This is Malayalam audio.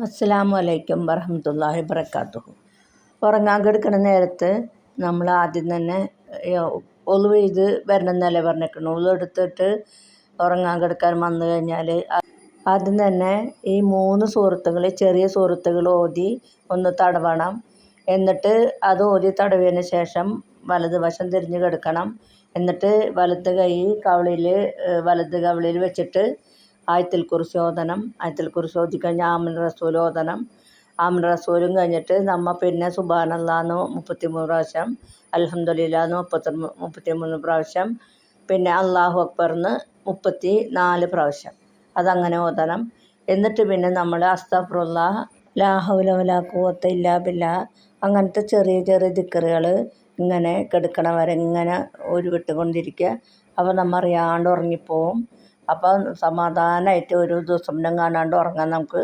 അസ്സലാമു അലൈക്കും വറഹ്മത്തുള്ളാഹി വബറകാതുഹു. ഉറങ്ങാൻ കിടക്കുന്ന നേരത്ത് നമ്മൾ ആദ്യം തന്നെ ഒളു ചെയ്ത് വരണം എന്നല്ലേ പറഞ്ഞിരിക്കണം. ഒളു എടുത്തിട്ട് ഉറങ്ങാൻ കിടക്കാൻ വന്നു കഴിഞ്ഞാൽ ആദ്യം തന്നെ ഈ 3 സൂറത്തുകൾ, ചെറിയ സൂറത്തുകൾ ഓതി ഒന്ന് തടവണം. എന്നിട്ട് അത് ഓതി തടവിയതിന് ശേഷം വലത് വശം തിരിഞ്ഞ് കിടക്കണം. എന്നിട്ട് വലത് കവിളിൽ വെച്ചിട്ട് ആയത്തുൽ കുർസി ഓതണം. ആയത്തുൽ കുർസി ഓതി കഴിഞ്ഞാൽ ആമൻ റസൂൽ ഓതണം. ആമൻ റസൂലും കഴിഞ്ഞിട്ട് പിന്നെ സുബ്ഹാനല്ലാഹ് 33 പ്രാവശ്യം, അൽഹംദുലില്ലാഹ് 33 പ്രാവശ്യം, പിന്നെ അല്ലാഹു അക്ബർന്ന് 34 പ്രാവശ്യം അതങ്ങനെ ഓതണം. എന്നിട്ട് പിന്നെ നമ്മൾ അസ്തഗ്ഫിറുല്ലാഹ്, ലാ ഹൗല വലാ ഖുവത ഇല്ലാ ബില്ലാഹ്, അങ്ങനത്തെ ചെറിയ ചെറിയ ദിക്റുകൾ ഇങ്ങനെ കിടക്കണവരെ ഇങ്ങനെ ഉരുവിട്ടുകൊണ്ടിരിക്കുക. അപ്പോൾ നമ്മൾ അറിയാണ്ട് ഉറങ്ങിപ്പോവും. അപ്പോൾ സമാധാനമായിട്ട് ഒരു ദിവസം കാണാണ്ട് ഉറങ്ങാൻ നമുക്ക്